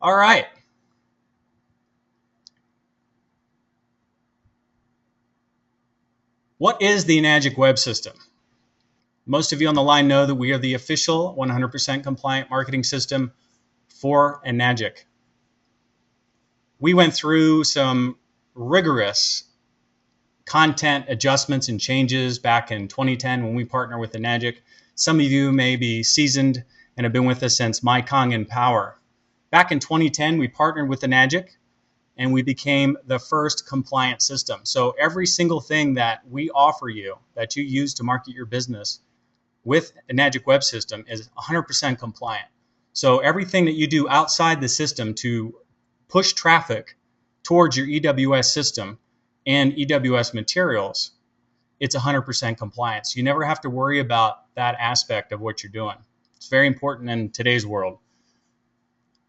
All right. What is the Enagic web system? Most of you on the line know that we are the official 100% compliant marketing system for Enagic. We went through some rigorous content adjustments and changes back in 2010 when we partnered with Enagic. Some of you may be seasoned and have been with us since MyCong and Power. Back in 2010, we partnered with Enagic and we became the first compliant system. So every single thing that we offer you that you use to market your business with Enagic web system is 100% compliant. So everything that you do outside the system to push traffic towards your EWS system and EWS materials, it's 100% compliance. You never have to worry about that aspect of what you're doing. It's very important in today's world.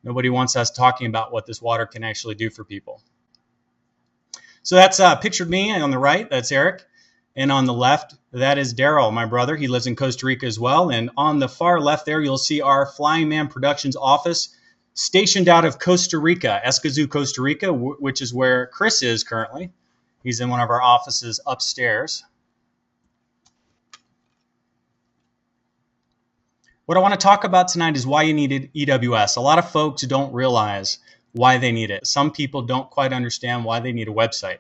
Nobody wants us talking about what this water can actually do for people. So that's pictured me on the right. That's Eric. And on the left, that is Daryl, my brother. He lives in Costa Rica as well. And on the far left there, you'll see our Flying Man Productions office stationed out of Costa Rica, Escazú, Costa Rica, which is where Chris is currently. He's in one of our offices upstairs. What I want to talk about tonight is why you need EWS. A lot of folks don't realize why they need it. Some people don't quite understand why they need a website.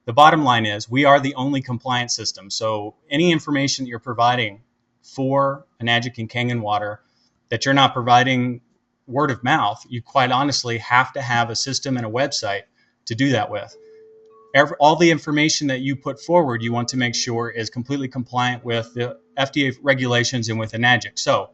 The bottom line is we are the only compliant system. So any information that you're providing for Enagic and Kangen water that you're not providing word of mouth, you quite honestly have to have a system and a website to do that with. All the information that you put forward, you want to make sure is completely compliant with the FDA regulations and with Enagic. So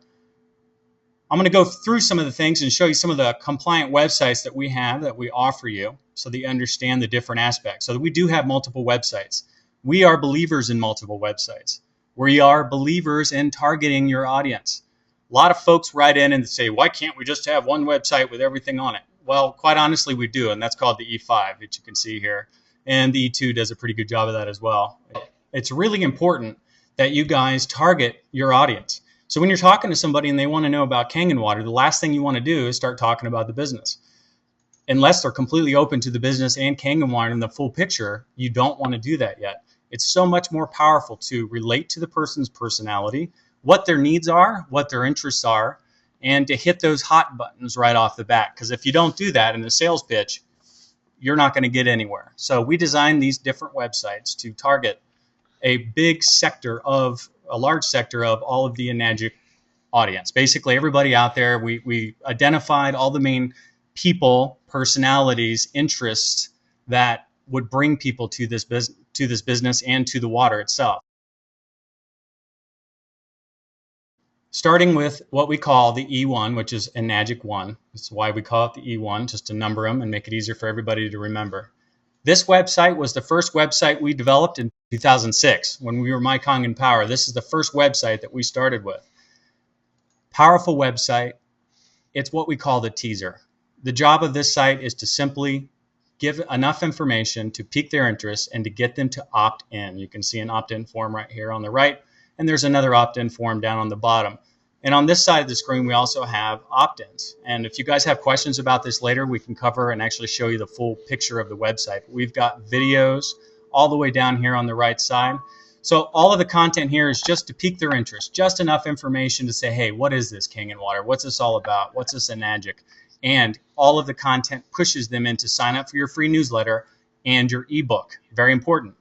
I'm going to go through some of the things and show you some of the compliant websites that we have, that we offer you, so that you understand the different aspects. So that we do have multiple websites. We are believers in multiple websites. We are believers in targeting your audience. A lot of folks write in and say, why can't we just have one website with everything on it? Well, quite honestly, we do, and that's called the E5 that you can see here. And the E2 does a pretty good job of that as well. It's really important that you guys target your audience. So when you're talking to somebody and they want to know about Kangen water, the last thing you want to do is start talking about the business. Unless they're completely open to the business and Kangen water and the full picture, you don't want to do that yet. It's so much more powerful to relate to the person's personality, what their needs are, what their interests are, and to hit those hot buttons right off the bat. Because if you don't do that in the sales pitch, you're not going to get anywhere. So we designed these different websites to target a large sector of all of the Enagic audience. Basically, everybody out there, we identified all the main people, personalities, interests that would bring people to this business and to the water itself. Starting with what we call the E1, which is Enagic 1. That's why we call it the E1, just to number them and make it easier for everybody to remember. This website was the first website we developed in 2006 when we were MyCong and Power. This is the first website that we started with. Powerful website. It's what we call the teaser. The job of this site is to simply give enough information to pique their interest and to get them to opt in. You can see an opt-in form right here on the right, and there's another opt-in form down on the bottom. And on this side of the screen, we also have opt-ins. And if you guys have questions about this later, we can cover and actually show you the full picture of the website. We've got videos all the way down here on the right side. So all of the content here is just to pique their interest, just enough information to say, hey, what is this Kangen water? What's this all about? What's this Enagic? And all of the content pushes them in to sign up for your free newsletter and your ebook. Very important.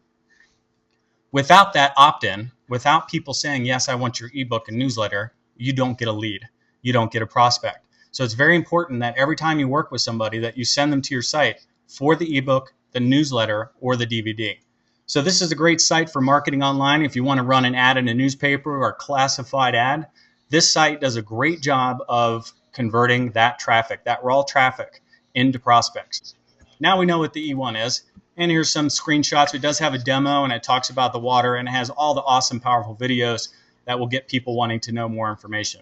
Without that opt-in, without people saying, yes, I want your ebook and newsletter, you don't get a lead. You don't get a prospect. So it's very important that every time you work with somebody that you send them to your site for the ebook, the newsletter, or the DVD. So this is a great site for marketing online. If you want to run an ad in a newspaper or a classified ad, this site does a great job of converting that traffic, that raw traffic, into prospects. Now we know what the E1 is. And here's some screenshots. It does have a demo, and it talks about the water, and it has all the awesome, powerful videos that will get people wanting to know more information.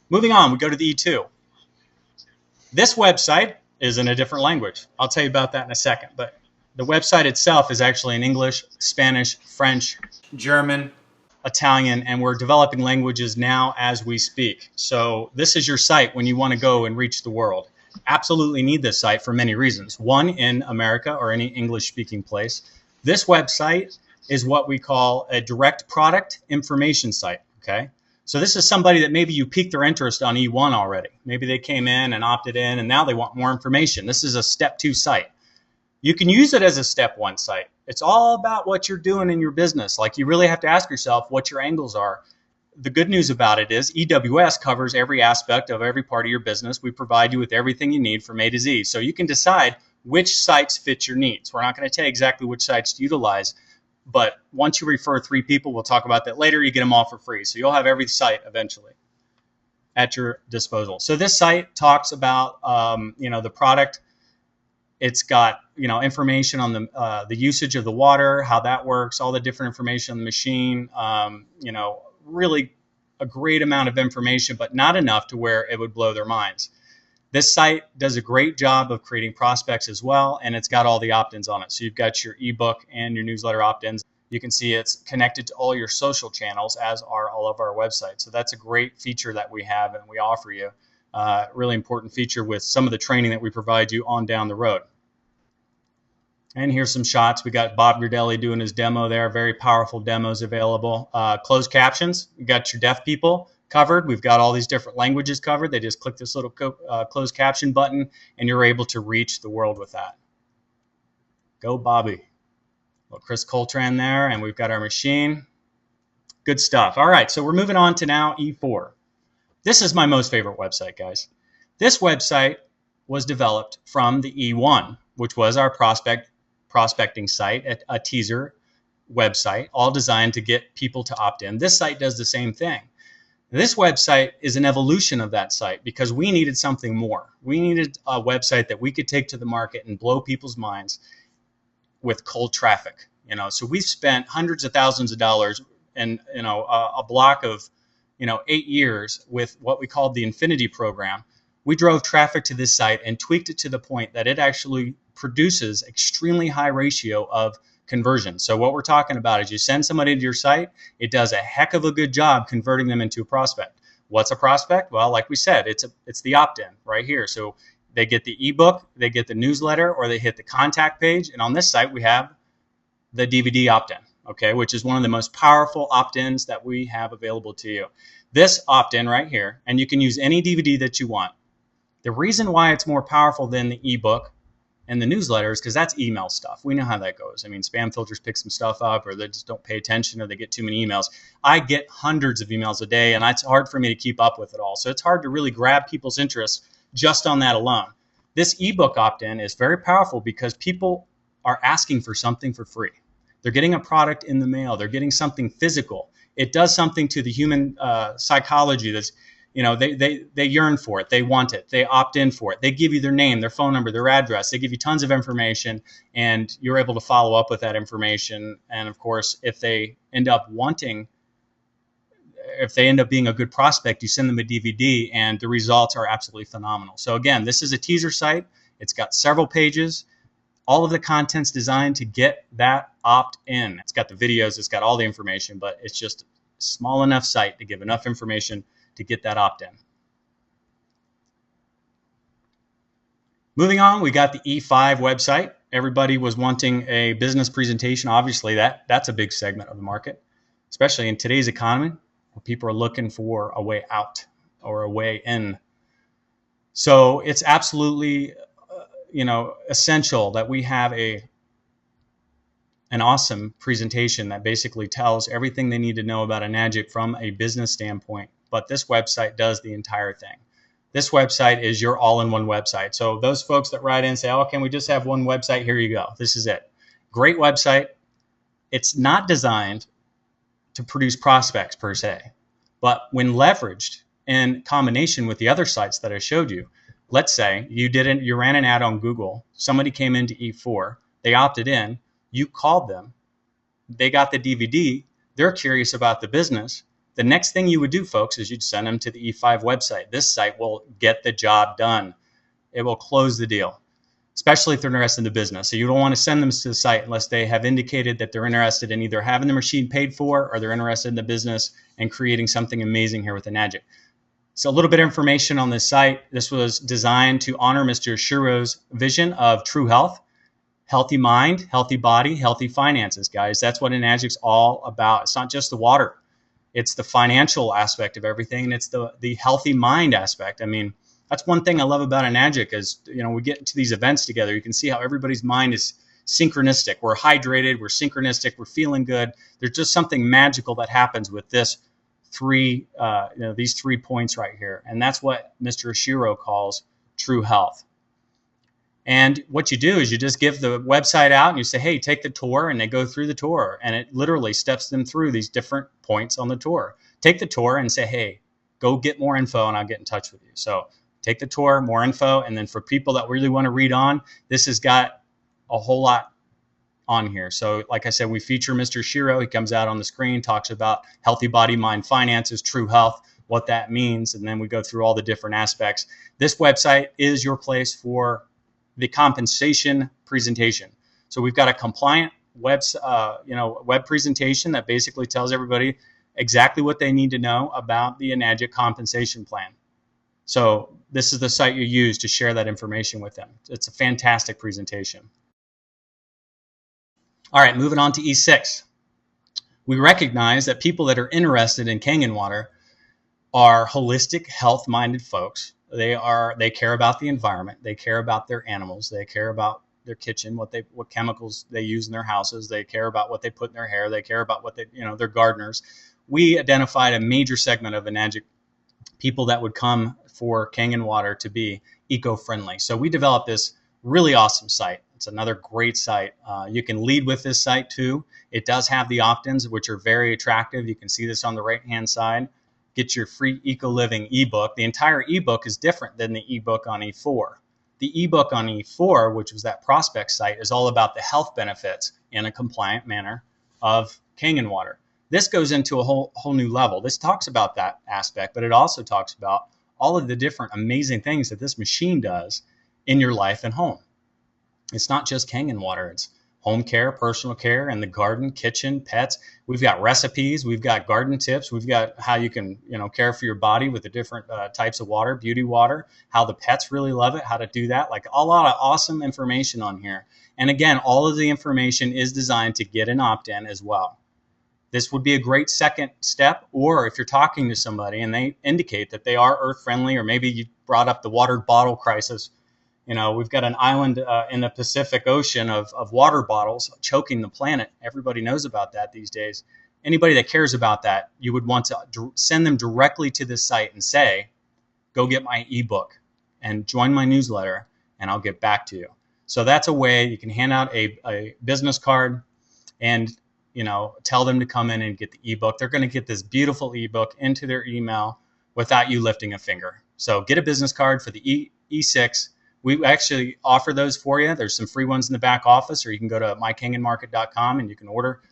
Moving on, we go to the E2. This website is in a different language. I'll tell you about that in a second. But the website itself is actually in English, Spanish, French, German, Italian, and we're developing languages now as we speak. So this is your site when you want to go and reach the world. absolutely need this site for many reasons. One, in America or any English-speaking place, this website is what we call a direct product information site, okay? So this is somebody that maybe you piqued their interest on E1 already. Maybe they came in and opted in, and now they want more information. This is a step 2 site. You can use it as a step 1 site. It's all about what you're doing in your business. Like, you really have to ask yourself what your angles are. The good news about it is EWS covers every aspect of every part of your business. We provide you with everything you need from A to Z. So you can decide which sites fit your needs. We're not going to tell you exactly which sites to utilize, but once you refer 3 people, we'll talk about that later, you get them all for free. So you'll have every site eventually at your disposal. So this site talks about the product. It's got information on the usage of the water, how that works, all the different information on the machine. Really a great amount of information, but not enough to where it would blow their minds. This site does a great job of creating prospects as well, and it's got all the opt-ins on it. So you've got your ebook and your newsletter opt-ins. You can see it's connected to all your social channels, as are all of our websites. So that's a great feature that we have and we offer you. Really important feature with some of the training that we provide you on down the road. And here's some shots. We got Bob Gridelli doing his demo there. Very powerful demos available. Closed captions. You got your deaf people covered. We've got all these different languages covered. They just click this little closed caption button, and you're able to reach the world with that. Go Bobby. Well, Chris Coltrane there, and we've got our machine. Good stuff. All right, so we're moving on to now E4. This is my most favorite website, guys. This website was developed from the E1, which was our prospecting site, a teaser website, all designed to get people to opt in. This site does the same thing. This website is an evolution of that site because we needed something more. We needed a website that we could take to the market and blow people's minds with cold traffic. So we've spent hundreds of thousands of dollars and a block of 8 years with what we called the Infinity program. We drove traffic to this site and tweaked it to the point that it actually produces extremely high ratio of conversion. So what we're talking about is you send somebody to your site, it does a heck of a good job converting them into a prospect. What's a prospect? Well, like we said, it's the opt-in right here. So they get the ebook, they get the newsletter, or they hit the contact page. And on this site, we have the DVD opt-in, okay, which is one of the most powerful opt-ins that we have available to you. This opt-in right here, and you can use any DVD that you want. The reason why it's more powerful than the ebook and the newsletter is because that's email stuff. We know how that goes. I mean, spam filters pick some stuff up, or they just don't pay attention, or they get too many emails. I get hundreds of emails a day, and it's hard for me to keep up with it all. So it's hard to really grab people's interest just on that alone. This ebook opt-in is very powerful because people are asking for something for free. They're getting a product in the mail. They're getting something physical. It does something to the human psychology that's, they yearn for it. They want it. They opt in for it. They give you their name, their phone number, their address. They give you tons of information, and you're able to follow up with that information. And of course, if they end up being a good prospect, you send them a DVD, and the results are absolutely phenomenal. So again, this is a teaser site. It's got several pages. All of the content's designed to get that opt-in. It's got the videos, it's got all the information, but it's just a small enough site to give enough information to get that opt-in. Moving on, we got the E5 website. Everybody was wanting a business presentation. Obviously, that's a big segment of the market, especially in today's economy, where people are looking for a way out or a way in. So it's absolutely essential that we have an awesome presentation that basically tells everything they need to know about Enagic from a business standpoint. But this website does the entire thing. This website is your all-in-one website. So those folks that write in and say, oh, can we just have one website? Here you go. This is it. Great website. It's not designed to produce prospects per se, but when leveraged in combination with the other sites that I showed you, let's say you ran an ad on Google, somebody came into E4, they opted in, you called them, they got the DVD, they're curious about the business. The next thing you would do, folks, is you'd send them to the E5 website. This site will get the job done. It will close the deal, especially if they're interested in the business. So you don't want to send them to the site unless they have indicated that they're interested in either having the machine paid for or they're interested in the business and creating something amazing here with Enagic. So a little bit of information on this site. This was designed to honor Mr. Shiro's vision of true health, healthy mind, healthy body, healthy finances, guys. That's what Enagic's all about. It's not just the water. It's the financial aspect of everything, and it's the healthy mind aspect. I mean, that's one thing I love about Enagic is, we get into these events together. You can see how everybody's mind is synchronistic. We're hydrated, we're synchronistic, we're feeling good. There's just something magical that happens with these 3 points right here. And that's what Mr. Shiro calls true health. And what you do is you just give the website out and you say, hey, take the tour, and they go through the tour, and it literally steps them through these different points on the tour. Take the tour and say, hey, go get more info and I'll get in touch with you. So take the tour, more info, and then for people that really want to read on, this has got a whole lot on here. So like I said, we feature Mr. Shiro. He comes out on the screen, talks about healthy body, mind, finances, true health, what that means, and then we go through all the different aspects. This website is your place for the compensation presentation. So we've got a compliant web presentation that basically tells everybody exactly what they need to know about the Enagic compensation plan. So this is the site you use to share that information with them. It's a fantastic presentation. All right, moving on to E6. We recognize that people that are interested in Kangen water are holistic, health-minded folks. They care about the environment. They care about their animals. They care about their kitchen, what chemicals they use in their houses. They care about what they put in their hair. They care about what they're gardeners. We identified a major segment of Enagic people that would come for Kangen water to be eco-friendly. So we developed this really awesome site. It's another great site. You can lead with this site too. It does have the opt-ins, which are very attractive. You can see this on the right-hand side. Get your free Eco Living ebook. The entire ebook is different than the ebook on E4. The ebook on E4, which was that prospect site, is all about the health benefits in a compliant manner of Kangen water. This goes into a whole new level. This talks about that aspect, but it also talks about all of the different amazing things that this machine does in your life and home. It's not just Kangen water. It's home care, personal care, and the garden, kitchen, pets. We've got recipes. We've got garden tips. We've got how you can, care for your body with the different types of water, beauty water, how the pets really love it, how to do that. Like a lot of awesome information on here. And again, all of the information is designed to get an opt-in as well. This would be a great second step, or if you're talking to somebody and they indicate that they are earth friendly, or maybe you brought up the water bottle crisis. We've got an island in the Pacific Ocean of water bottles choking the planet. Everybody knows about that these days. Anybody that cares about that, you would want to send them directly to this site and say, go get my ebook and join my newsletter, and I'll get back to you. So that's a way you can hand out a business card and tell them to come in and get the ebook. They're going to get this beautiful ebook into their email without you lifting a finger. So get a business card for the E6. We actually offer those for you. There's some free ones in the back office, or you can go to mykangenmarket.com and you can order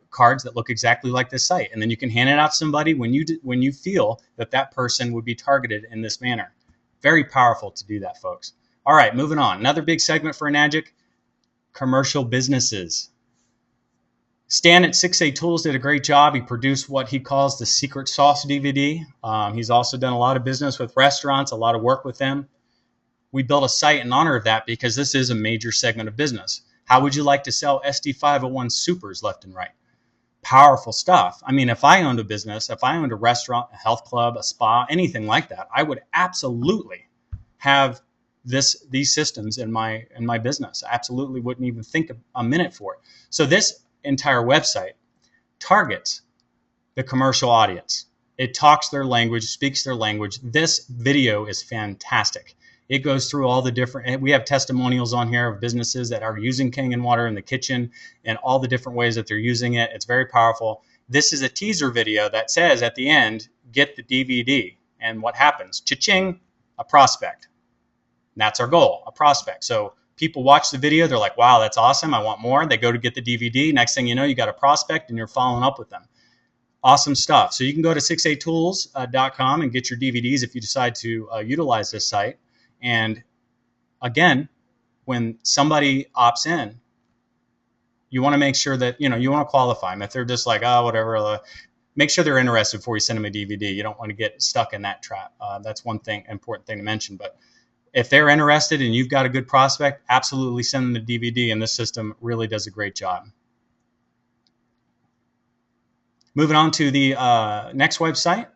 cards that look exactly like this site. And then you can hand it out to somebody when you feel that person would be targeted in this manner. Very powerful to do that, folks. All right, moving on. Another big segment for Enagic, commercial businesses. Stan at 6A Tools did a great job. He produced what he calls the Secret Sauce DVD. He's also done a lot of business with restaurants, a lot of work with them. We built a site in honor of that because this is a major segment of business. How would you like to sell SD501 supers left and right? Powerful stuff. I mean, if I owned a business, if I owned a restaurant, a health club, a spa, anything like that, I would absolutely have these systems in my business. I absolutely wouldn't even think a minute for it. So this entire website targets the commercial audience. It talks their language, speaks their language. This video is fantastic. It goes through all the different, we have testimonials on here of businesses that are using Kangen water in the kitchen and all the different ways that they're using it. It's very powerful. This is a teaser video that says at the end, get the DVD. And what happens? Cha-ching, a prospect. And that's our goal, a prospect. So people watch the video, they're like, wow, that's awesome, I want more. They go to get the DVD. Next thing you know, you got a prospect and you're following up with them. Awesome stuff. So you can go to 6atools.com and get your DVDs if you decide to utilize this site. And again, when somebody opts in, you want to make sure that, you want to qualify them. If they're just like, oh, whatever, make sure they're interested before you send them a DVD. You don't want to get stuck in that trap. That's one thing, important thing to mention. But if they're interested and you've got a good prospect, absolutely send them the DVD, and this system really does a great job. Moving on to the next website,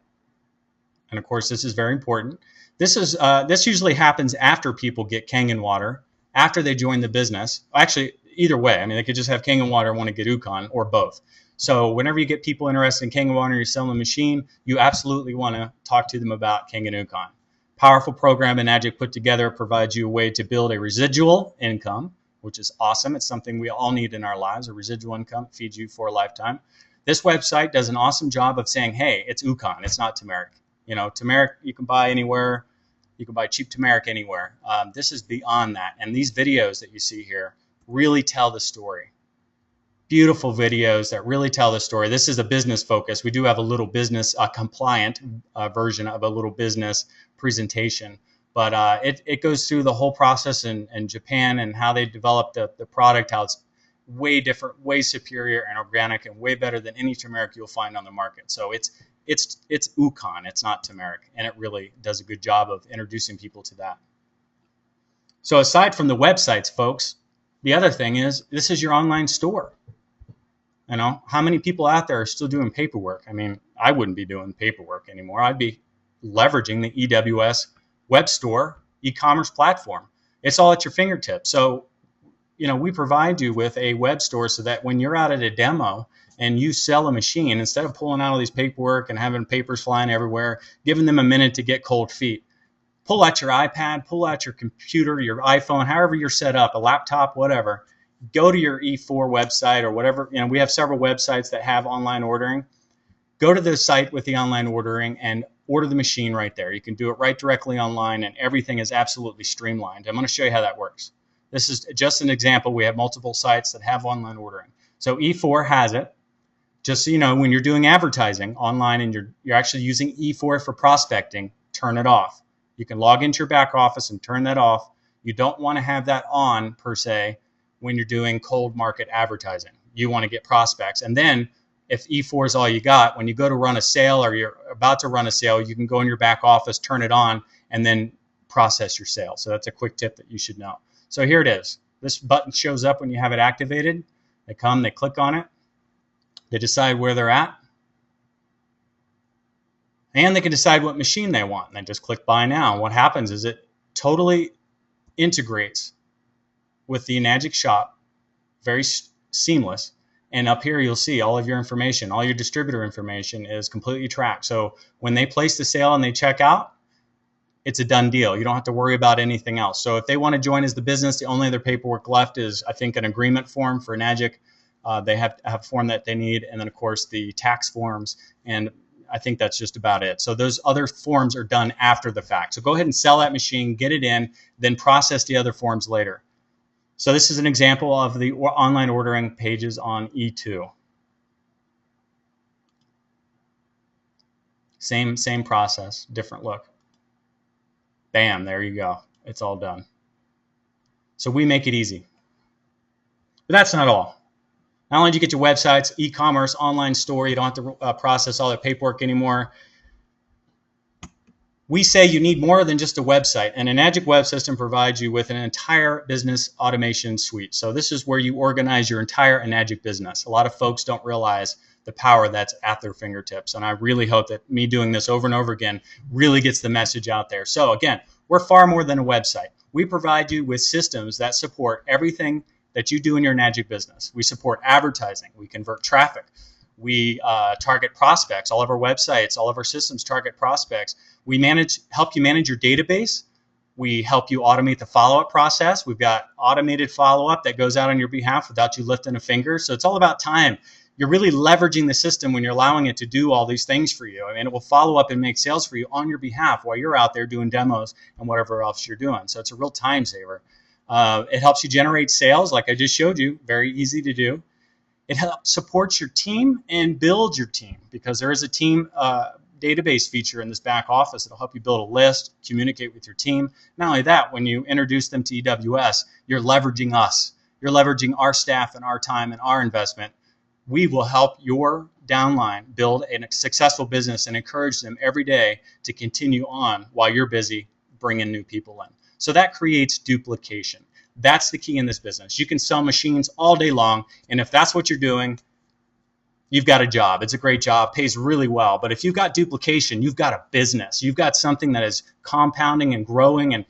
and of course this is very important. This usually happens after people get Kangen water, after they join the business. Actually, either way. I mean, they could just have Kangen water and want to get Ukon, or both. So whenever you get people interested in Kangen water and you're selling a machine, you absolutely want to talk to them about Kangen Ukon. Powerful program Enagic put together provides you a way to build a residual income, which is awesome. It's something we all need in our lives. A residual income feeds you for a lifetime. This website does an awesome job of saying, hey, it's Ukon, it's not turmeric. You know, turmeric you can buy anywhere. You can buy cheap turmeric anywhere. This is beyond that. And these videos that you see here really tell the story. Beautiful videos that really tell the story. This is a business focus. We do have a little business, compliant version of a little business presentation. But it goes through the whole process in Japan and how they developed the product, how it's way different, way superior and organic, and way better than any turmeric you'll find on the market. So it's Ukon, it's not turmeric, and it really does a good job of introducing people to that. So aside from the websites, folks, the other thing is this is your online store. You know, how many people out there are still doing paperwork? I mean, I wouldn't be doing paperwork anymore. I'd be leveraging the EWS web store e-commerce platform. It's all at your fingertips. So, you know, we provide you with a web store so that when you're out at a demo and you sell a machine, instead of pulling out all these paperwork and having papers flying everywhere, giving them a minute to get cold feet, pull out your iPad, pull out your computer, your iPhone, however you're set up, a laptop, whatever. Go to your E4 website or whatever. You know, we have several websites that have online ordering. Go to the site with the online ordering and order the machine right there. You can do it right directly online, and everything is absolutely streamlined. I'm going to show you how that works. This is just an example. We have multiple sites that have online ordering. So E4 has it. Just so you know, when you're doing advertising online and you're actually using E4 for prospecting, turn it off. You can log into your back office and turn that off. You don't want to have that on per se when you're doing cold market advertising. You want to get prospects. And then if E4 is all you got, when you go to run a sale or you're about to run a sale, you can go in your back office, turn it on, and then process your sale. So that's a quick tip that you should know. So here it is. This button shows up when you have it activated. They come, they click on it. They decide where they're at. And they can decide what machine they want. And they just click buy now. And what happens is it totally integrates with the Enagic shop, very seamless. And up here, you'll see all of your information, all your distributor information is completely tracked. So when they place the sale and they check out, it's a done deal. You don't have to worry about anything else. So if they want to join as the business, the only other paperwork left is, I think, an agreement form for Enagic. They have a form that they need. And then, of course, the tax forms. And I think that's just about it. So those other forms are done after the fact. So go ahead and sell that machine, get it in, then process the other forms later. So this is an example of the online ordering pages on E2. Same process, different look. Bam, there you go. It's all done. So we make it easy. But that's not all. Not only do you get your websites, e-commerce, online store, you don't have to process all the paperwork anymore. We say you need more than just a website, and Enagic Web System provides you with an entire business automation suite. So this is where you organize your entire Enagic business. A lot of folks don't realize the power that's at their fingertips, and I really hope that me doing this over and over again really gets the message out there. So again, we're far more than a website. We provide you with systems that support everything that you do in your Enagic business. We support advertising. We convert traffic. We target prospects. All of our websites, all of our systems target prospects. We help you manage your database. We help you automate the follow-up process. We've got automated follow-up that goes out on your behalf without you lifting a finger. So it's all about time. You're really leveraging the system when you're allowing it to do all these things for you. I mean, it will follow up and make sales for you on your behalf while you're out there doing demos and whatever else you're doing. So it's a real time saver. It helps you generate sales, like I just showed you. Very easy to do. It helps support your team and build your team, because there is a team database feature in this back office that'll help you build a list, communicate with your team. Not only that, when you introduce them to EWS, you're leveraging us. You're leveraging our staff and our time and our investment. We will help your downline build a successful business and encourage them every day to continue on while you're busy bringing new people in. So that creates duplication. That's the key in this business. You can sell machines all day long, and if that's what you're doing, you've got a job. It's a great job, pays really well. But if you've got duplication, you've got a business. You've got something that is compounding and growing and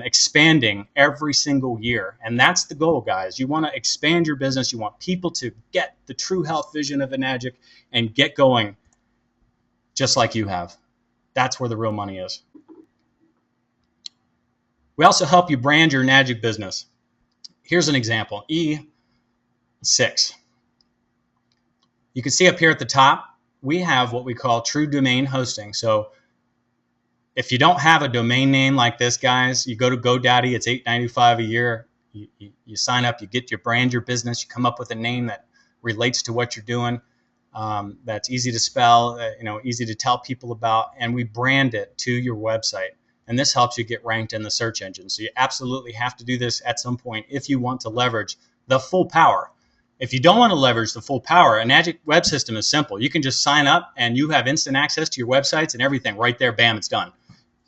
expanding every single year. And that's the goal, guys. You want to expand your business. You want people to get the true health vision of Enagic and get going just like you have. That's where the real money is. We also help you brand your Enagic business. Here's an example, E6. You can see up here at the top, we have what we call true domain hosting. So if you don't have a domain name like this, guys, you go to GoDaddy, it's $8.95 a year. You sign up, you brand your business, you come up with a name that relates to what you're doing, that's easy to spell, easy to tell people about, and we brand it to your website. And this helps you get ranked in the search engine. So you absolutely have to do this at some point if you want to leverage the full power. If you don't want to leverage the full power, Enagic web system is simple. You can just sign up and you have instant access to your websites and everything right there. Bam, it's done.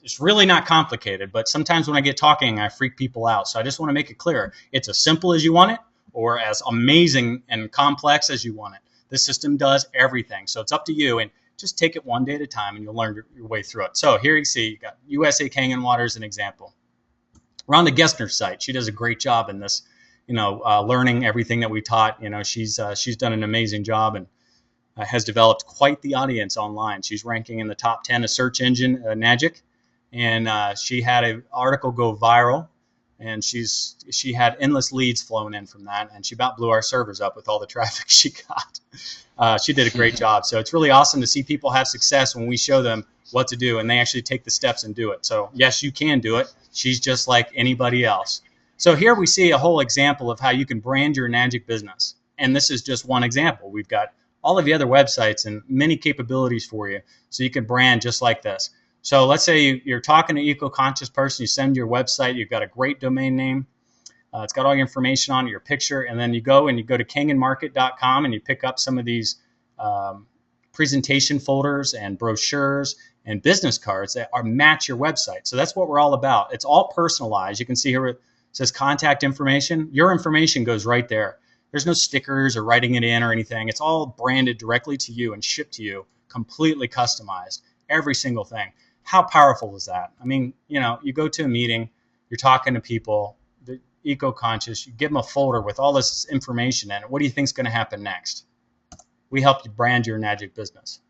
It's really not complicated, but sometimes when I get talking, I freak people out. So I just want to make it clear. It's as simple as you want it or as amazing and complex as you want it. This system does everything. So it's up to you, and just take it one day at a time and you'll learn your way through it. So here you see, you got USA Kangen Water as an example. We're on the Gessner site. She does a great job in this, learning everything that we taught. She's done an amazing job and has developed quite the audience online. She's ranking in the top 10 of search engine Enagic, and she had an article go viral, and she had endless leads flowing in from that, and she about blew our servers up with all the traffic she got. She did a great job. So it's really awesome to see people have success when we show them what to do and they actually take the steps and do it. So yes, you can do it. She's just like anybody else. So here we see a whole example of how you can brand your Enagic business. And this is just one example. We've got all of the other websites and many capabilities for you so you can brand just like this. So let's say you're talking to an eco-conscious person, you send your website, you've got a great domain name. It's got all your information on it, your picture, and then you go to kangenmarket.com and you pick up some of these presentation folders and brochures and business cards that match your website. So that's what we're all about. It's all personalized. You can see here it says contact information. Your information goes right there. There's no stickers or writing it in or anything. It's all branded directly to you and shipped to you, completely customized, every single thing. How powerful is that? I mean, you go to a meeting, you're talking to people, the eco-conscious, you give them a folder with all this information in it. What do you think is going to happen next? We help you brand your Enagic business.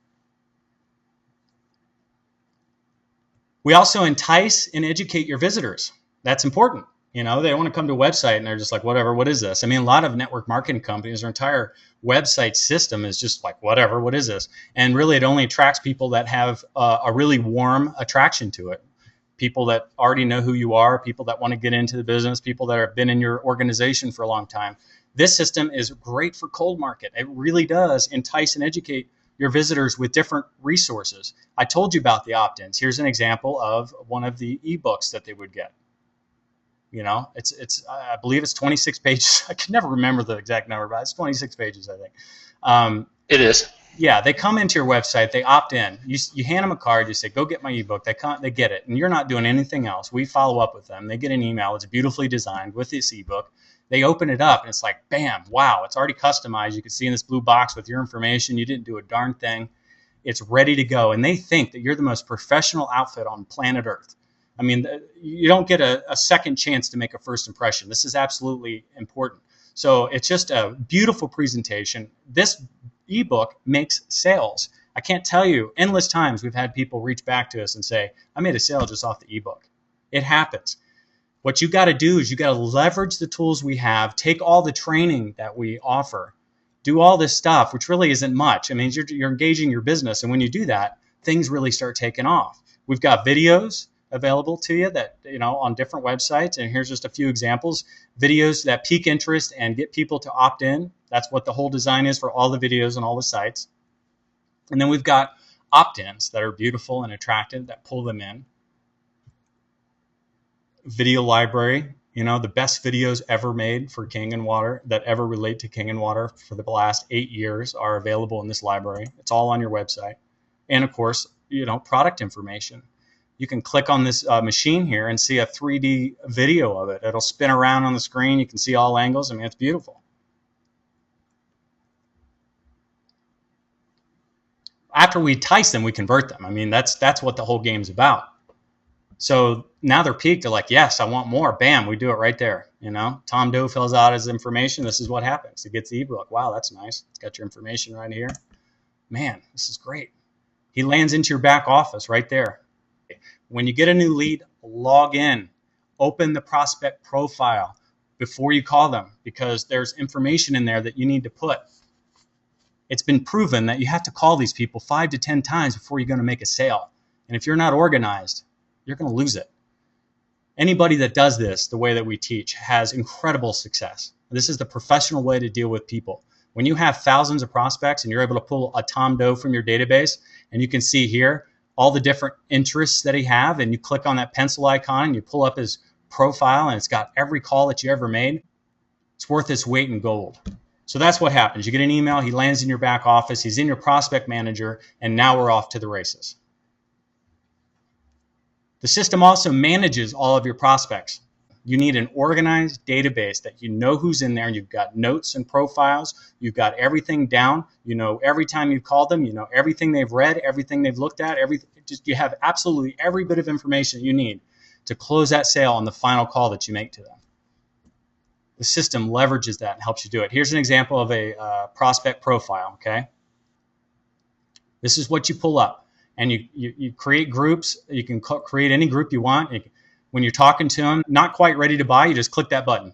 We also entice and educate your visitors. That's important. They want to come to a website and they're just like, whatever, what is this? I mean, a lot of network marketing companies, their entire website system is just like, whatever, what is this? And really, it only attracts people that have a really warm attraction to it. People that already know who you are, people that want to get into the business, people that have been in your organization for a long time. This system is great for cold market. It really does entice and educate your visitors with different resources. I told you about the opt-ins. Here's an example of one of the ebooks that they would get. I believe it's 26 pages. I can never remember the exact number, but it's 26 pages, I think. It is. Yeah, they come into your website, they opt in. You hand them a card, you say, go get my ebook. They get it, and you're not doing anything else. We follow up with them. They get an email. It's beautifully designed with this ebook. They open it up, and it's like, bam, wow, it's already customized. You can see in this blue box with your information. You didn't do a darn thing. It's ready to go, and they think that you're the most professional outfit on planet Earth. I mean, you don't get a second chance to make a first impression. This is absolutely important. So it's just a beautiful presentation. This ebook makes sales. I can't tell you endless times we've had people reach back to us and say, I made a sale just off the ebook. It happens. What you got to do is you got to leverage the tools we have, take all the training that we offer, do all this stuff, which really isn't much. I mean, you're engaging your business. And when you do that, things really start taking off. We've got videos available to you that, on different websites. And here's just a few examples. Videos that pique interest and get people to opt in. That's what the whole design is for all the videos on all the sites. And then we've got opt-ins that are beautiful and attractive that pull them in. Video library, The best videos ever made for King and Water that ever relate to King and Water for the last 8 years are available in this library. It's all on your website. And of course, product information. You can click on this machine here and see a 3D video of it. It'll spin around on the screen. You can see all angles. I mean, it's beautiful. After we entice them, we convert them. I mean, that's what the whole game's about. So now they're piqued. They're like, yes, I want more. Bam, we do it right there. Tom Doe fills out his information. This is what happens. He gets the ebook. Wow, that's nice. It's got your information right here. Man, this is great. He lands into your back office right there. When you get a new lead, log in. Open the prospect profile before you call them, because there's information in there that you need to put. It's been proven that you have to call these people 5 to 10 times before you're going to make a sale. And if you're not organized, you're going to lose it. Anybody that does this the way that we teach has incredible success. This is the professional way to deal with people. When you have thousands of prospects and you're able to pull a Tom Doe from your database, and you can see here all the different interests that he have, and you click on that pencil icon and you pull up his profile, and it's got every call that you ever made, it's worth its weight in gold. So that's what happens. You get an email, he lands in your back office, he's in your prospect manager, and now we're off to the races. The system also manages all of your prospects. You need an organized database that you know who's in there, and you've got notes and profiles. You've got everything down. Every time you call them, everything they've read, everything they've looked at, you have absolutely every bit of information you need to close that sale on the final call that you make to them. The system leverages that and helps you do it. Here's an example of a prospect profile, okay? This is what you pull up. And you create groups. You can create any group you want. When you're talking to them, not quite ready to buy, you just click that button.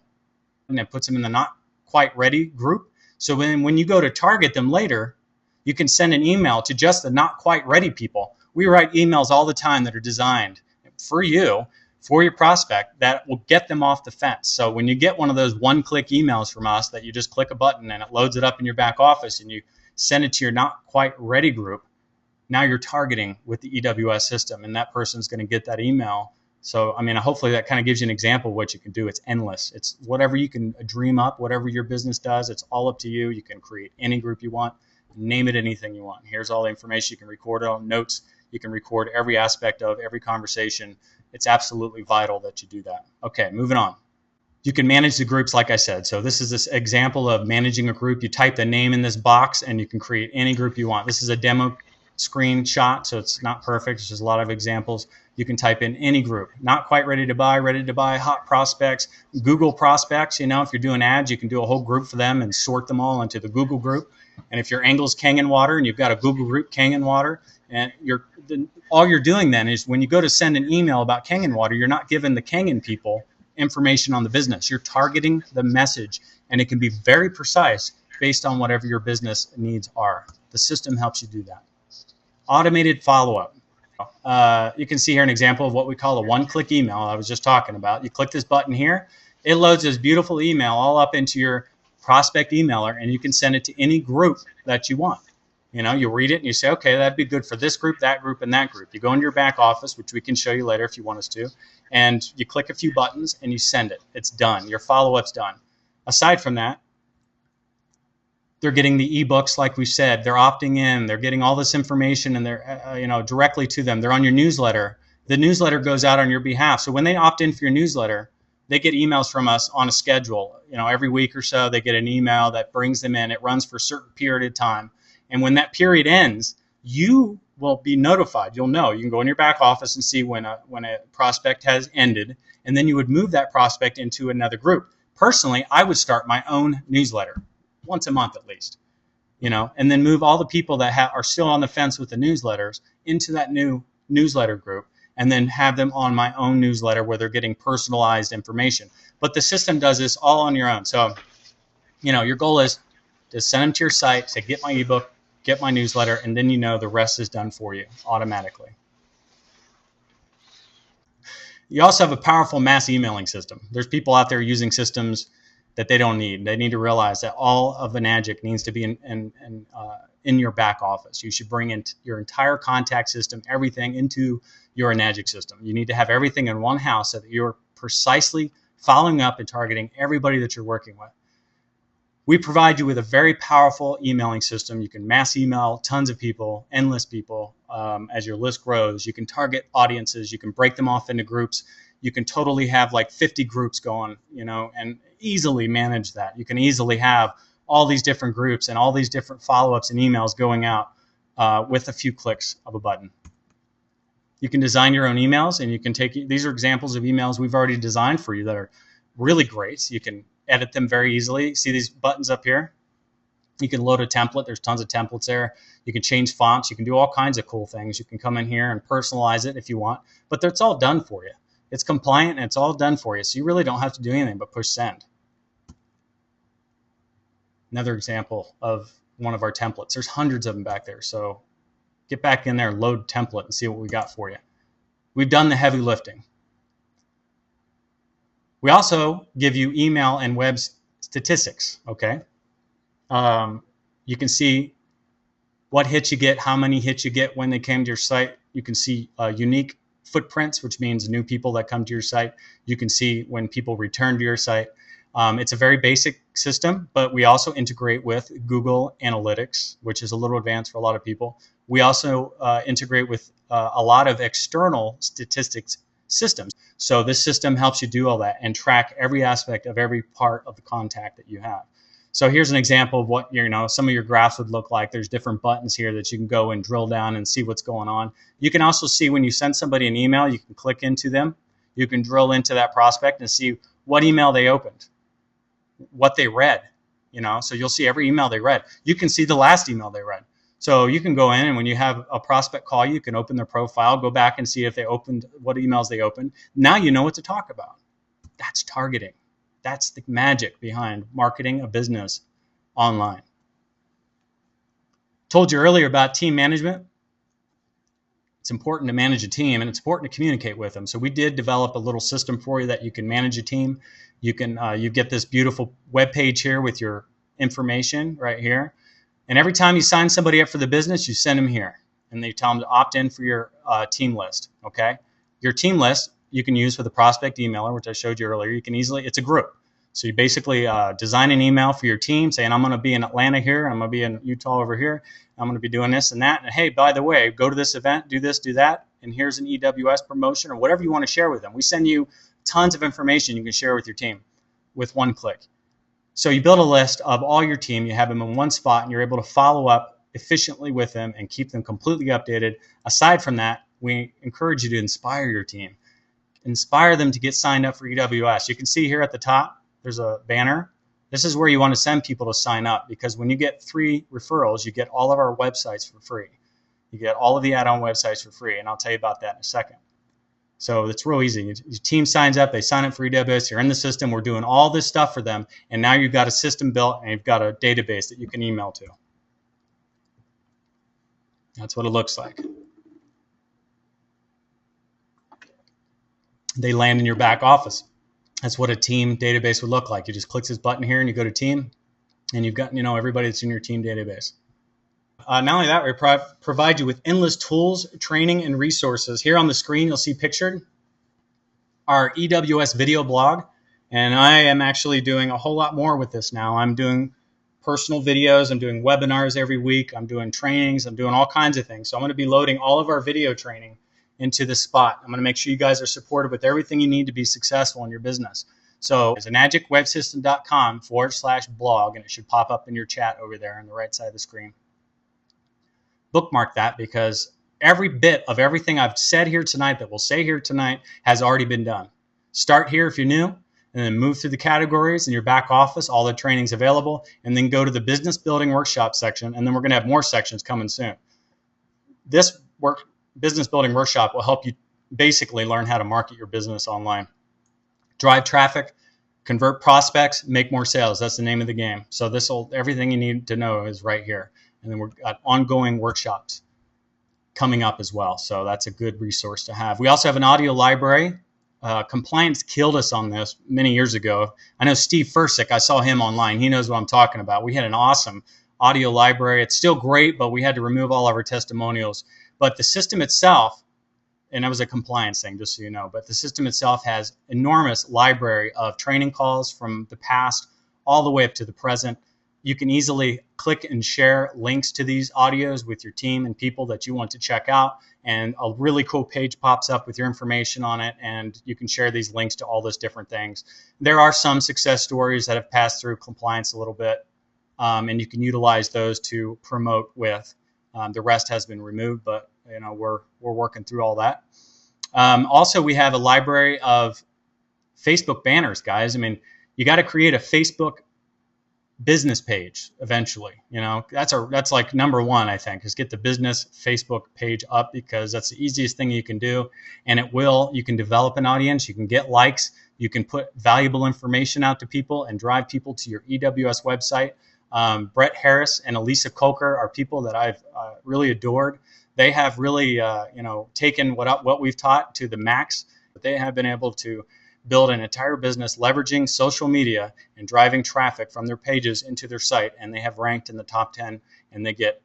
And it puts them in the not quite ready group. So when you go to target them later, you can send an email to just the not quite ready people. We write emails all the time that are designed for you, for your prospect, that will get them off the fence. So when you get one of those one-click emails from us that you just click a button and it loads it up in your back office and you send it to your not quite ready group, now you're targeting with the EWS system, and that person's going to get that email. So, hopefully that kind of gives you an example of what you can do. It's endless. It's whatever you can dream up, whatever your business does, it's all up to you. You can create any group you want, name it anything you want. Here's all the information. You can record it on notes. You can record every aspect of every conversation. It's absolutely vital that you do that. Okay, moving on. You can manage the groups like I said. So this is this example of managing a group. You type the name in this box and you can create any group you want. This is a demo screenshot, so it's not perfect. It's just a lot of examples. You can type in any group. Not quite ready to buy, hot prospects, Google prospects. If you're doing ads, you can do a whole group for them and sort them all into the Google group. And if your angle's King and Water and you've got a Google group, King and Water, and all you're doing then is when you go to send an email about King and Water, you're not giving the Kangen people information on the business. You're targeting the message, and it can be very precise based on whatever your business needs are. The system helps you do that. Automated follow-up. You can see here an example of what we call a one-click email I was just talking about. You click this button here, it loads this beautiful email all up into your prospect emailer, and you can send it to any group that you want. You read it and you say, okay, that'd be good for this group, that group, and that group. You go into your back office, which we can show you later if you want us to, and you click a few buttons and you send it. It's done. Your follow-up's done. Aside from that, they're getting the ebooks, like we said. They're opting in. They're getting all this information, and they're directly to them. They're on your newsletter. The newsletter goes out on your behalf. So when they opt in for your newsletter, they get emails from us on a schedule. Every week or so, they get an email that brings them in. It runs for a certain period of time. And when that period ends, you will be notified. You'll know. You can go in your back office and see when a prospect has ended, and then you would move that prospect into another group. Personally, I would start my own newsletter once a month at least, and then move all the people that are still on the fence with the newsletters into that new newsletter group, and then have them on my own newsletter where they're getting personalized information. But the system does this all on your own. So, your goal is to send them to your site, say, get my ebook, get my newsletter, and then the rest is done for you automatically. You also have a powerful mass emailing system. There's people out there using systems that they don't need. They need to realize that all of Enagic needs to be in your back office. You should bring in your entire contact system, everything into your Enagic system. You need to have everything in one house so that you're precisely following up and targeting everybody that you're working with. We provide you with a very powerful emailing system. You can mass email tons of people, endless people, as your list grows. You can target audiences. You can break them off into groups. You can totally have like 50 groups going, and easily manage that. You can easily have all these different groups and all these different follow-ups and emails going out with a few clicks of a button. You can design your own emails, and you can these are examples of emails we've already designed for you that are really great. You can edit them very easily. See these buttons up here? You can load a template. There's tons of templates there. You can change fonts. You can do all kinds of cool things. You can come in here and personalize it if you want, but it's all done for you. It's compliant and it's all done for you. So you really don't have to do anything but push send. Another example of one of our templates. There's hundreds of them back there. So get back in there, load template, and see what we got for you. We've done the heavy lifting. We also give you email and web statistics, okay? You can see what hits you get, how many hits you get when they came to your site. You can see unique footprints, which means new people that come to your site. You can see when people return to your site. It's a very basic system, but we also integrate with Google Analytics, which is a little advanced for a lot of people. We also integrate with a lot of external statistics systems. So this system helps you do all that and track every aspect of every part of the contact that you have. So here's an example of what some of your graphs would look like. There's different buttons here that you can go and drill down and see what's going on. You can also see when you send somebody an email, you can click into them. You can drill into that prospect and see what email they opened, what they read. So you'll see every email they read. You can see the last email they read. So you can go in, and when you have a prospect call you, can open their profile, go back and see if they opened, what emails they opened. Now you know what to talk about. That's targeting. That's the magic behind marketing a business online. Told you earlier about team management. It's important to manage a team, and it's important to communicate with them. So we did develop a little system for you that you can manage a team. You get this beautiful web page here with your information right here. And every time you sign somebody up for the business, you send them here, and they tell them to opt in for your team list. Okay, your team list you can use for the prospect emailer, which I showed you earlier. You can it's a group. So you basically design an email for your team saying, I'm going to be in Atlanta here, I'm going to be in Utah over here, I'm going to be doing this and that. And hey, by the way, go to this event, do this, do that, and here's an EWS promotion or whatever you want to share with them. We send you tons of information you can share with your team with one click. So you build a list of all your team, you have them in one spot, and you're able to follow up efficiently with them and keep them completely updated. Aside from that, we encourage you to inspire your team. Inspire them to get signed up for EWS. You can see here at the top, there's a banner. This is where you want to send people to sign up, because when you get 3 referrals, you get all of our websites for free. You get all of the add-on websites for free, and I'll tell you about that in a second. So it's real easy. Your team signs up, they sign up for EWS, you're in the system, we're doing all this stuff for them, and now you've got a system built and you've got a database that you can email to. That's what it looks like. They land in your back office. That's what a team database would look like. You just click this button here and you go to team, and you've got everybody that's in your team database. Not only that, we provide you with endless tools, training, and resources. Here on the screen, you'll see pictured our EWS video blog, and I am actually doing a whole lot more with this now. I'm doing personal videos, I'm doing webinars every week, I'm doing trainings, I'm doing all kinds of things. So I'm going to be loading all of our video training into this spot. I'm going to make sure you guys are supported with everything you need to be successful in your business. So it's enagicwebsystem.com/blog, and it should pop up in your chat over there on the right side of the screen. Bookmark that, because every bit of everything I've said here tonight that we'll say here tonight has already been done. Start here if you're new, and then move through the categories in your back office. All the training's available, and then go to the business building workshop section, and then we're going to have more sections coming soon. This business building workshop will help you basically learn how to market your business online. Drive traffic, convert prospects, make more sales. That's the name of the game. So everything you need to know is right here. And then we've got ongoing workshops coming up as well. So that's a good resource to have. We also have an audio library. Compliance killed us on this many years ago. I know Steve Fursick, I saw him online. He knows what I'm talking about. We had an awesome audio library. It's still great, but we had to remove all of our testimonials. But the system itself and that was a compliance thing, just so you know. But the system itself has enormous library of training calls from the past all the way up to the present. You can easily click and share links to these audios with your team and people that you want to check out. And a really cool page pops up with your information on it, and you can share these links to all those different things. There are some success stories that have passed through compliance a little bit, and you can utilize those to promote with. The rest has been removed, but we're working through all that. Also, we have a library of Facebook banners, guys. I mean, you got to create a Facebook business page eventually. That's like number one, I think, is get the business Facebook page up, because that's the easiest thing you can do. And you can develop an audience, you can get likes, you can put valuable information out to people and drive people to your EWS website. Brett Harris and Elisa Coker are people that I've really adored. They have really taken what we've taught to the max. But they have been able to build an entire business leveraging social media and driving traffic from their pages into their site, and they have ranked in the top 10, and they get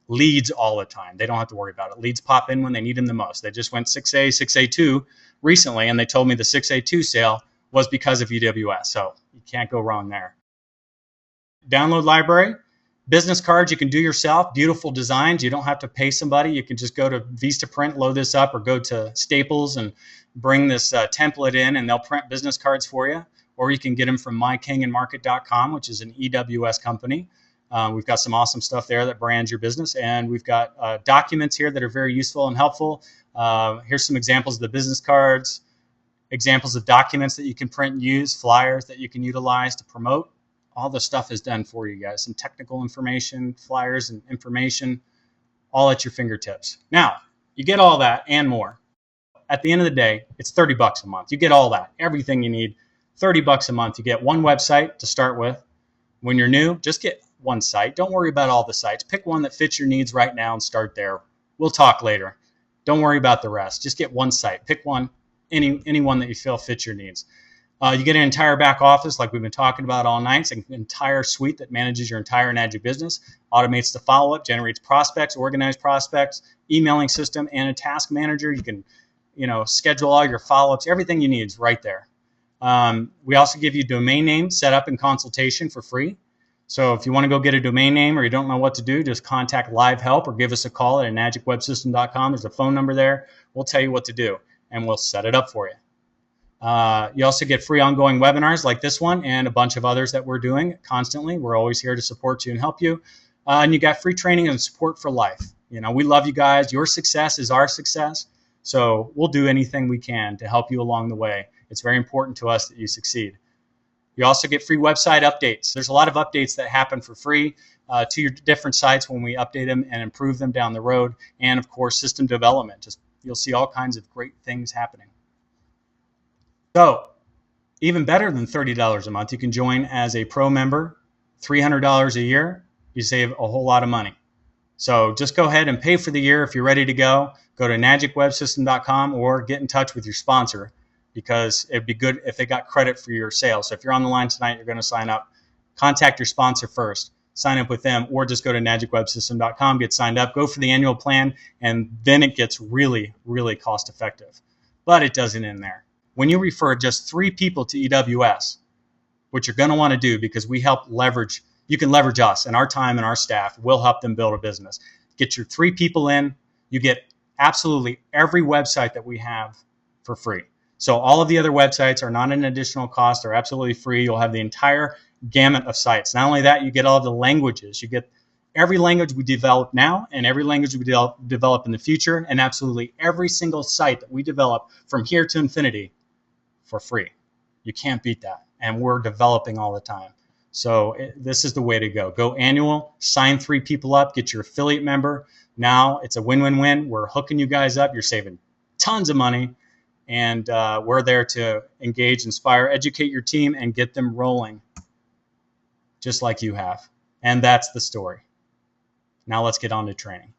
leads all the time. They don't have to worry about it. Leads pop in when they need them the most. They just went 6A, 6A2 recently, and they told me the 6A2 sale was because of EWS, so you can't go wrong there. Download library. Business cards you can do yourself, beautiful designs. You don't have to pay somebody. You can just go to Vistaprint, load this up, or go to Staples and bring this template in, and they'll print business cards for you. Or you can get them from mykingandmarket.com, which is an EWS company. We've got some awesome stuff there that brands your business, and we've got documents here that are very useful and helpful. Here's some examples of the business cards, examples of documents that you can print and use, flyers that you can utilize to promote. All the stuff is done for you guys. Some technical information, flyers and information, all at your fingertips. Now, you get all that and more. At the end of the day, it's $30 a month. You get all that, everything you need. $30 a month. You get one website to start with. When you're new, just get one site. Don't worry about all the sites. Pick one that fits your needs right now and start there. We'll talk later. Don't worry about the rest. Just get one site. Pick one, any one that you feel fits your needs. You get an entire back office like we've been talking about all night. It's an entire suite that manages your entire Enagic business, automates the follow-up, generates prospects, organized prospects, emailing system, and a task manager. You can schedule all your follow-ups. Everything you need is right there. We also give you domain name setup and consultation for free. So if you want to go get a domain name or you don't know what to do, just contact Live Help or give us a call at enagicwebsystem.com. There's a phone number there. We'll tell you what to do, and we'll set it up for you. You also get free ongoing webinars like this one and a bunch of others that we're doing constantly. We're always here to support you and help you. And you got free training and support for life. We love you guys. Your success is our success. So we'll do anything we can to help you along the way. It's very important to us that you succeed. You also get free website updates. There's a lot of updates that happen for free to your different sites when we update them and improve them down the road. And of course, system development. You'll see all kinds of great things happening. So even better than $30 a month, you can join as a pro member, $300 a year. You save a whole lot of money. So just go ahead and pay for the year if you're ready to go. Go to enagicwebsystem.com or get in touch with your sponsor, because it'd be good if they got credit for your sale. So if you're on the line tonight, you're going to sign up, contact your sponsor first, sign up with them, or just go to enagicwebsystem.com, get signed up, go for the annual plan, and then it gets really, really cost effective. But it doesn't end there. When you refer just 3 people to EWS, which you're going to want to do because we help leverage, you can leverage us and our time and our staff. We'll help them build a business. Get your 3 people in, you get absolutely every website that we have for free. So all of the other websites are not an additional cost. They're absolutely free. You'll have the entire gamut of sites. Not only that, you get all the languages. You get every language we develop now and every language we develop in the future, and absolutely every single site that we develop from here to infinity for free. You can't beat that. And we're developing all the time. So this is the way to go. Go annual, sign 3 people up, get your affiliate member. Now it's a win-win-win. We're hooking you guys up. You're saving tons of money. And we're there to engage, inspire, educate your team, and get them rolling just like you have. And that's the story. Now let's get on to training.